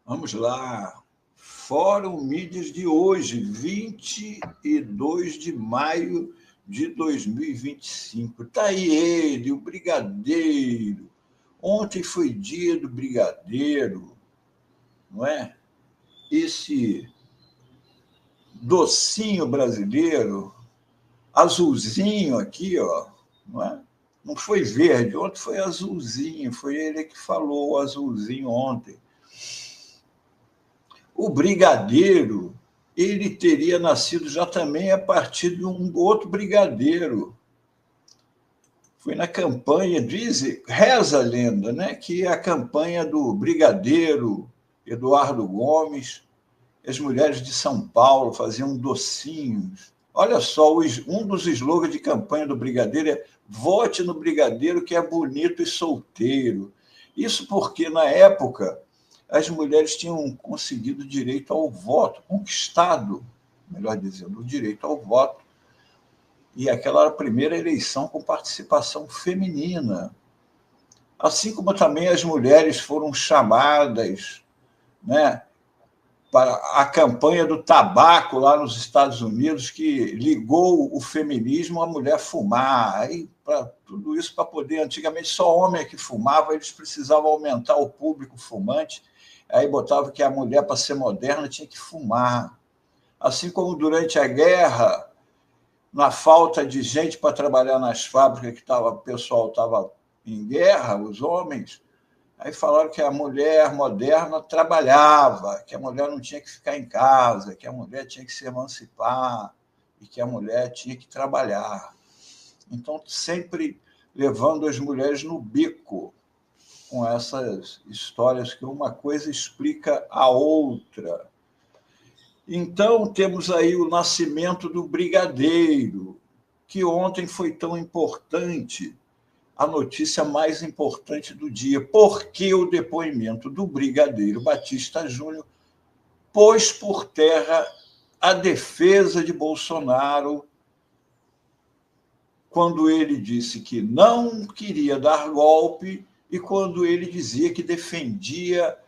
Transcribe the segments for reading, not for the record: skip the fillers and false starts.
Vamos lá. Fórum Mídias de hoje, 22 de maio de 2025. Está aí ele, o Brigadeiro. Ontem foi dia do Brigadeiro, não é? Esse docinho brasileiro, azulzinho aqui, ó, não é? Não foi verde, ontem foi azulzinho, foi ele que falou o azulzinho ontem. O Brigadeiro, ele teria nascido já também a partir de um outro brigadeiro. Foi na campanha, reza a lenda, né, que é a campanha do Brigadeiro Eduardo Gomes. As mulheres de São Paulo faziam docinhos. Olha só, um dos slogans de campanha do Brigadeiro é vote no Brigadeiro que é bonito e solteiro. Isso porque, na época, as mulheres tinham conseguido direito ao voto, conquistado, melhor dizendo, o direito ao voto. E aquela era a primeira eleição com participação feminina. Assim como também as mulheres foram chamadas, né, para a campanha do tabaco lá nos Estados Unidos, que ligou o feminismo à mulher fumar. Aí, tudo isso para poder... Antigamente, só homem que fumava, eles precisavam aumentar o público fumante. Aí botavam que a mulher, para ser moderna, tinha que fumar. Assim como durante a guerra, na falta de gente para trabalhar nas fábricas, que o pessoal estava em guerra, os homens, aí falaram que a mulher moderna trabalhava, que a mulher não tinha que ficar em casa, que a mulher tinha que se emancipar e que a mulher tinha que trabalhar. Então, sempre levando as mulheres no bico com essas histórias que uma coisa explica a outra. Então, temos aí o nascimento do Brigadeiro, que ontem foi tão importante, a notícia mais importante do dia, porque o depoimento do Brigadeiro Batista Júnior pôs por terra a defesa de Bolsonaro quando ele disse que não queria dar golpe e quando ele dizia que defendia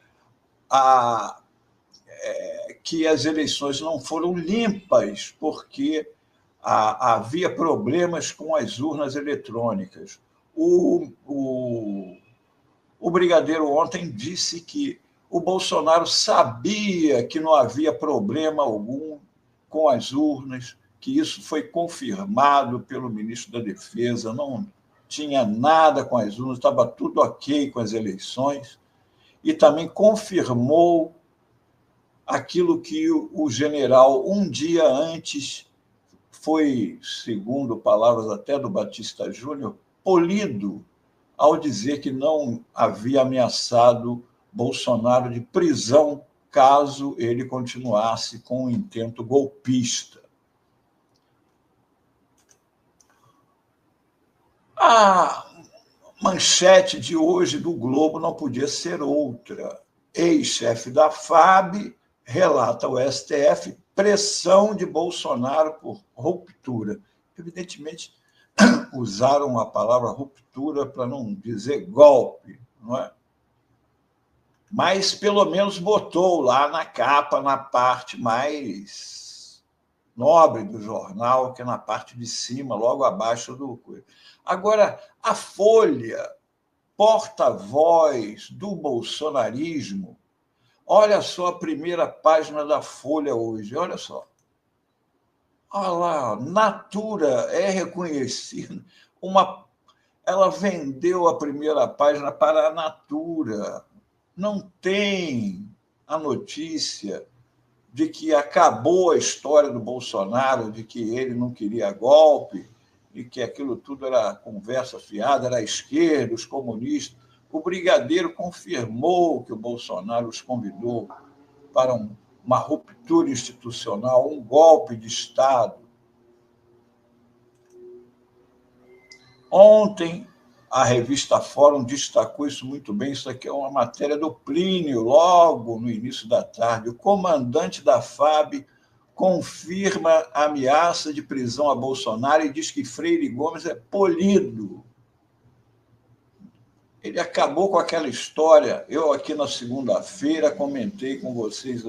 que as eleições não foram limpas porque havia problemas com as urnas eletrônicas. O Brigadeiro ontem disse que o Bolsonaro sabia que não havia problema algum com as urnas, que isso foi confirmado pelo ministro da Defesa, não tinha nada com as urnas, estava tudo ok com as eleições, e também confirmou aquilo que o general, um dia antes, foi, segundo palavras até do Batista Júnior, polido ao dizer que não havia ameaçado Bolsonaro de prisão caso ele continuasse com o intento golpista. A manchete de hoje do Globo não podia ser outra. Ex-chefe da FAB relata ao STF pressão de Bolsonaro por ruptura. Evidentemente, usaram a palavra ruptura para não dizer golpe, não é? Mas, pelo menos, botou lá na capa, na parte mais nobre do jornal, que é na parte de cima, logo abaixo do... Agora, a Folha, porta-voz do bolsonarismo, olha só a primeira página da Folha hoje, olha só. Olha lá, Natura é reconhecida. Ela vendeu a primeira página para a Natura. Não tem a notícia de que acabou a história do Bolsonaro, de que ele não queria golpe, e que aquilo tudo era conversa fiada, era a esquerda, os comunistas. O Brigadeiro confirmou que o Bolsonaro os convidou para uma ruptura institucional, um golpe de Estado. Ontem, a revista Fórum destacou isso muito bem. Isso aqui é uma matéria do Plínio, logo no início da tarde. O comandante da FAB confirma a ameaça de prisão a Bolsonaro e diz que Freire Gomes é polido. ele acabou com aquela história. Eu, aqui na segunda-feira, comentei com vocês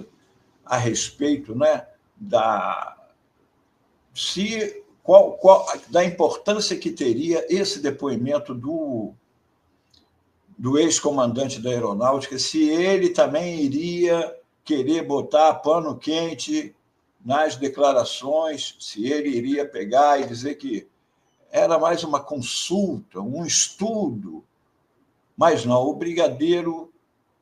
a respeito, né, da importância que teria esse depoimento do ex-comandante da Aeronáutica, se ele também iria querer botar pano quente nas declarações, se ele iria pegar e dizer que era mais uma consulta, um estudo. Mas não, o brigadeiro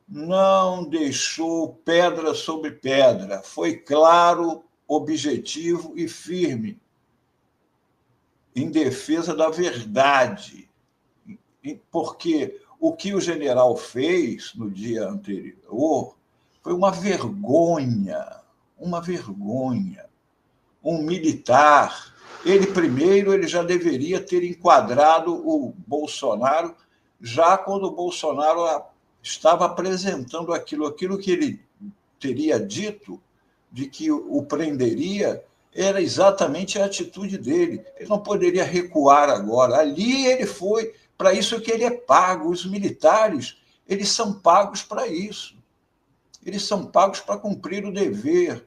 não deixou pedra sobre pedra, foi claro, objetivo e firme em defesa da verdade, porque o que o general fez no dia anterior foi uma vergonha, uma vergonha. Um militar, ele já deveria ter enquadrado o Bolsonaro, já quando o Bolsonaro estava apresentando aquilo que ele teria dito, de que o prenderia, era exatamente a atitude dele. Ele não poderia recuar agora. Ali ele foi, para isso que ele é pago. Os militares, eles são pagos para isso. Eles são pagos para cumprir o dever,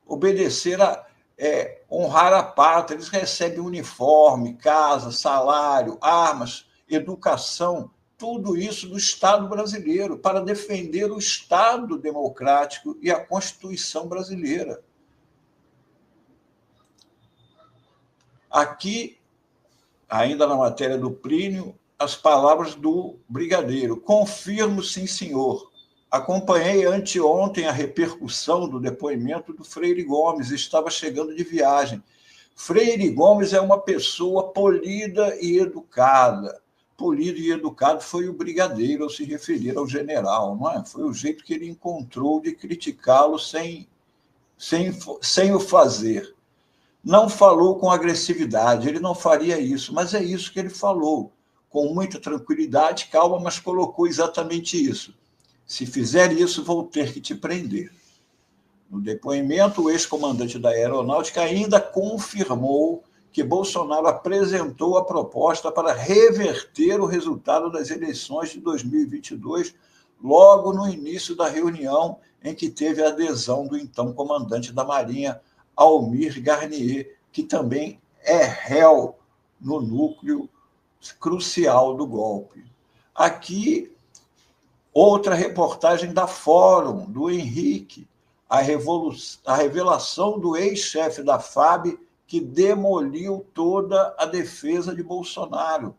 obedecer honrar a pátria. Eles recebem uniforme, casa, salário, armas, educação, tudo isso do Estado brasileiro, para defender o Estado democrático e a Constituição brasileira. Aqui, ainda na matéria do Plínio, as palavras do brigadeiro. Confirmo, sim, senhor. Acompanhei anteontem a repercussão do depoimento do Freire Gomes, estava chegando de viagem. Freire Gomes é uma pessoa polida e educada. Polido e educado foi o brigadeiro ao se referir ao general, não é? Foi o jeito que ele encontrou de criticá-lo sem o fazer. Não falou com agressividade, ele não faria isso, mas é isso que ele falou, com muita tranquilidade, calma, mas colocou exatamente isso. Se fizer isso, vou ter que te prender. No depoimento, o ex-comandante da Aeronáutica ainda confirmou que Bolsonaro apresentou a proposta para reverter o resultado das eleições de 2022, logo no início da reunião em que teve a adesão do então comandante da Marinha, Almir Garnier, que também é réu no núcleo crucial do golpe. Aqui, outra reportagem da Fórum, do Henrique, a revelação do ex-chefe da FAB que demoliu toda a defesa de Bolsonaro.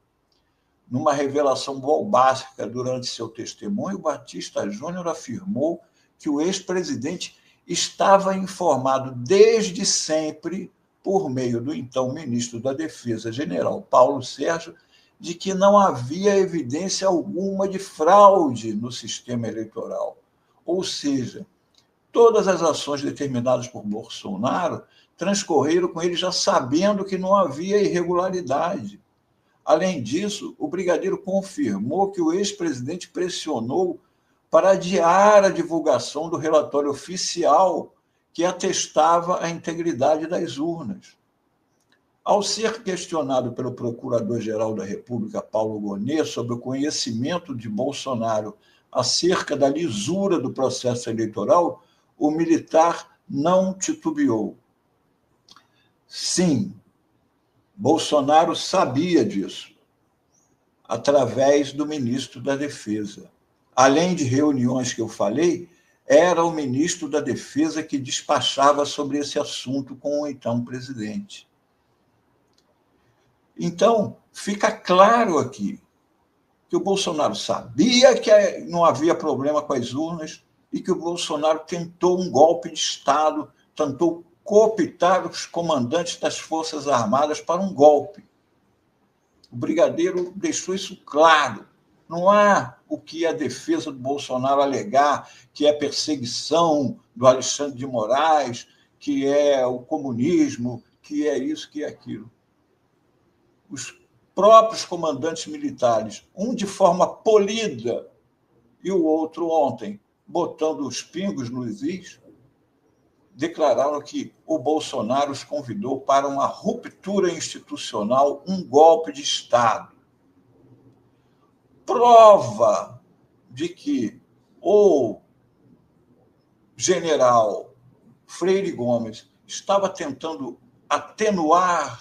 Numa revelação bombástica durante seu testemunho, Batista Júnior afirmou que o ex-presidente estava informado desde sempre, por meio do então ministro da Defesa, general Paulo Sérgio, de que não havia evidência alguma de fraude no sistema eleitoral. Ou seja, todas as ações determinadas por Bolsonaro transcorreram com ele já sabendo que não havia irregularidade. Além disso, o brigadeiro confirmou que o ex-presidente pressionou para adiar a divulgação do relatório oficial que atestava a integridade das urnas. Ao ser questionado pelo Procurador-Geral da República, Paulo Gonet, sobre o conhecimento de Bolsonaro acerca da lisura do processo eleitoral, o militar não titubeou. Sim, Bolsonaro sabia disso, através do ministro da Defesa. Além de reuniões que eu falei, era o ministro da Defesa que despachava sobre esse assunto com o então presidente. Então, fica claro aqui que o Bolsonaro sabia que não havia problema com as urnas e que o Bolsonaro tentou um golpe de Estado, tentou cooptar os comandantes das Forças Armadas para um golpe. O brigadeiro deixou isso claro. Não há o que a defesa do Bolsonaro alegar, que é perseguição do Alexandre de Moraes, que é o comunismo, que é isso, que é aquilo. Os próprios comandantes militares, um de forma polida e o outro ontem, botando os pingos nos is, declararam que o Bolsonaro os convidou para uma ruptura institucional, um golpe de Estado. prova de que o general Freire Gomes estava tentando atenuar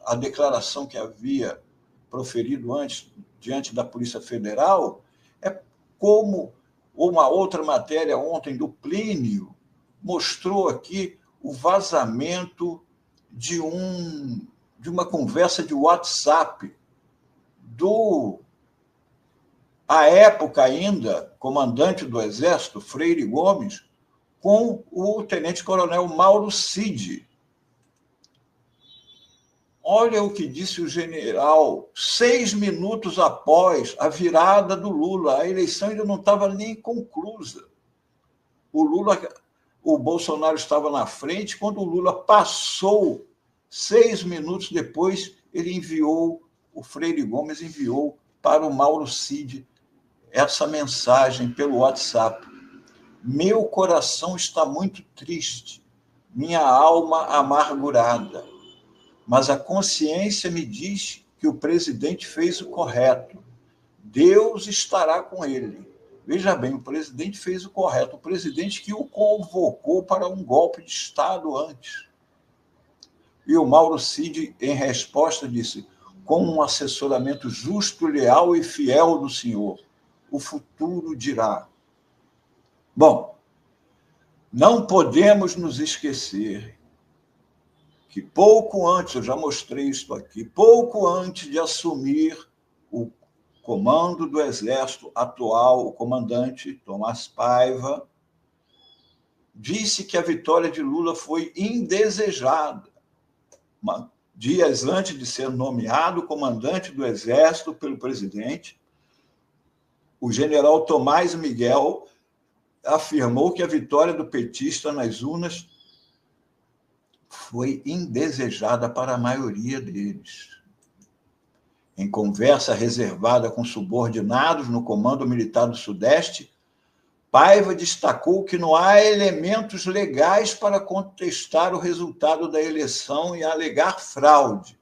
a declaração que havia proferido antes diante da Polícia Federal, é como uma outra matéria ontem do Plínio mostrou aqui o vazamento de uma conversa de WhatsApp do, à época ainda, comandante do Exército, Freire Gomes, com o tenente-coronel Mauro Cid. Olha o que disse o general 6 minutos após a virada do Lula. A eleição ainda não estava nem conclusa. O Bolsonaro estava na frente. Quando o Lula passou, 6 minutos depois, o Freire Gomes enviou para o Mauro Cid essa mensagem pelo WhatsApp. Meu coração está muito triste, minha alma amargurada, mas a consciência me diz que o presidente fez o correto. Deus estará com ele. Veja bem, o presidente fez o correto, o presidente que o convocou para um golpe de Estado antes. E o Mauro Cid, em resposta, disse: com um assessoramento justo, leal e fiel do senhor, o futuro dirá. Bom, não podemos nos esquecer que pouco antes, eu já mostrei isso aqui, pouco antes de assumir o comando do Exército atual, o comandante Tomás Paiva disse que a vitória de Lula foi indesejada. Dias antes de ser nomeado comandante do Exército pelo presidente, o general Tomás Miguel afirmou que a vitória do petista nas urnas foi indesejada para a maioria deles. Em conversa reservada com subordinados no Comando Militar do Sudeste, Paiva destacou que não há elementos legais para contestar o resultado da eleição e alegar fraude,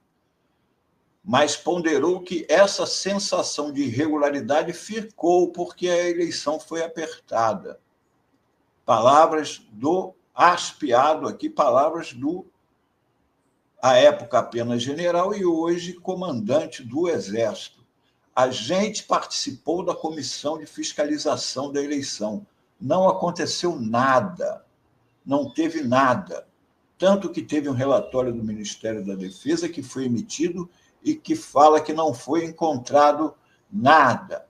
mas ponderou que essa sensação de irregularidade ficou porque a eleição foi apertada. Palavras do Aspiado aqui, palavras do, à época apenas general e hoje comandante do Exército. A gente participou da comissão de fiscalização da eleição. Não aconteceu nada, não teve nada. Tanto que teve um relatório do Ministério da Defesa que foi emitido e que fala que não foi encontrado nada.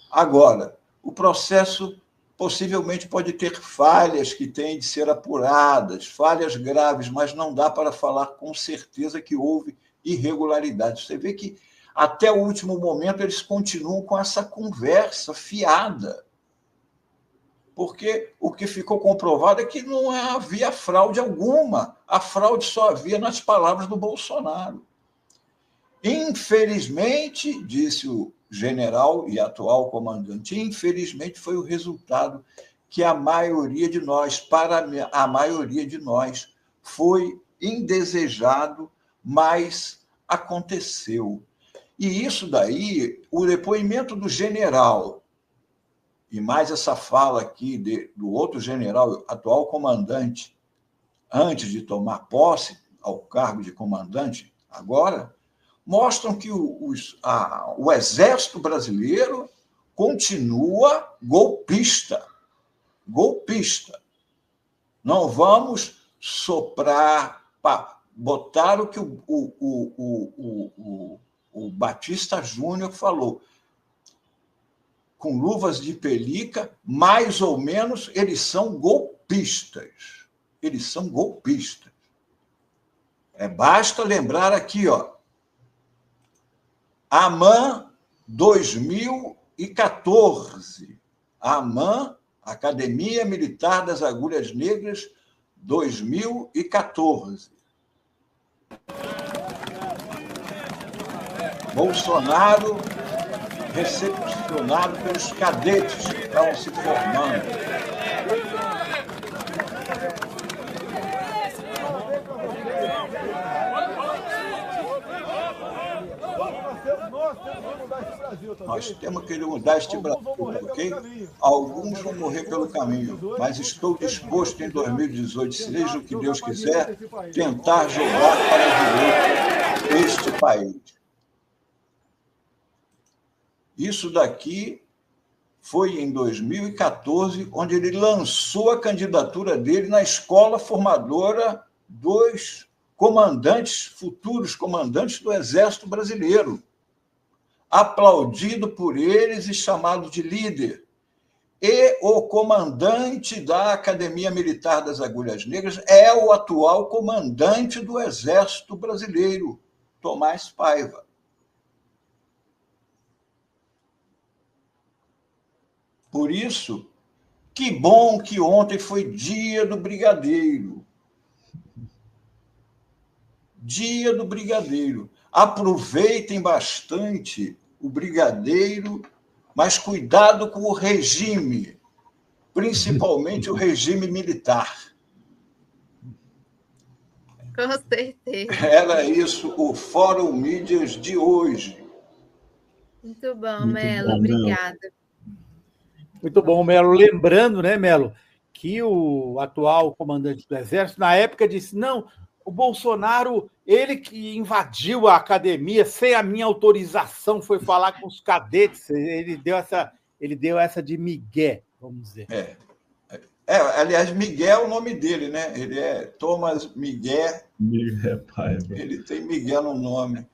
Agora, o processo possivelmente pode ter falhas que têm de ser apuradas, falhas graves, mas não dá para falar com certeza que houve irregularidades. Você vê que até o último momento eles continuam com essa conversa fiada, porque o que ficou comprovado é que não havia fraude alguma. A fraude só havia nas palavras do Bolsonaro. Infelizmente, disse o general e atual comandante, infelizmente foi o resultado que a maioria de nós, para a maioria de nós, foi indesejado, mas aconteceu. E isso daí, o depoimento do general, e mais essa fala aqui do outro general, atual comandante, antes de tomar posse ao cargo de comandante, agora, mostram que o Exército Brasileiro continua golpista. Golpista. Não vamos soprar, botar o que o Batista Júnior falou. Com luvas de pelica, mais ou menos, eles são golpistas. Eles são golpistas. Basta lembrar aqui, ó, AMAN 2014. AMAN, Academia Militar das Agulhas Negras, 2014. Bolsonaro recepcionado pelos cadetes que estavam se formando. Nós temos que mudar esse Brasil, tá? Nós temos que mudar este Brasil, ok? Alguns vão morrer pelo caminho, mas estou disposto em 2018, seja o que Deus quiser, tentar jogar para a direita este país. Isso daqui foi em 2014, onde ele lançou a candidatura dele na escola formadora dos comandantes, futuros comandantes do Exército Brasileiro, aplaudido por eles e chamado de líder. E o comandante da Academia Militar das Agulhas Negras é o atual comandante do Exército Brasileiro, Tomás Paiva. Por isso, que bom que ontem foi dia do Brigadeiro. Dia do Brigadeiro. Aproveitem bastante o Brigadeiro, mas cuidado com o regime, principalmente o regime militar. Com certeza. Era isso o Fórum Mídias de hoje. Muito bom, Melo. Obrigada. Muito bom, Melo. Lembrando, né, Melo, que o atual comandante do Exército, na época, disse: não, o Bolsonaro, ele que invadiu a academia sem a minha autorização, foi falar com os cadetes, ele deu essa de migué, vamos dizer. Aliás, Miguel é o nome dele, né? Ele é Thomas Miguel. Miguel Paiva. Ele tem Miguel no nome.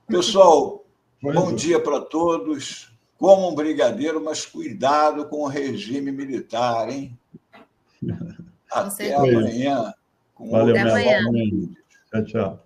Pessoal, bom dia para todos. Como um brigadeiro, mas cuidado com o regime militar, hein? Até amanhã. Valeu, Até amanhã. Tchau, tchau.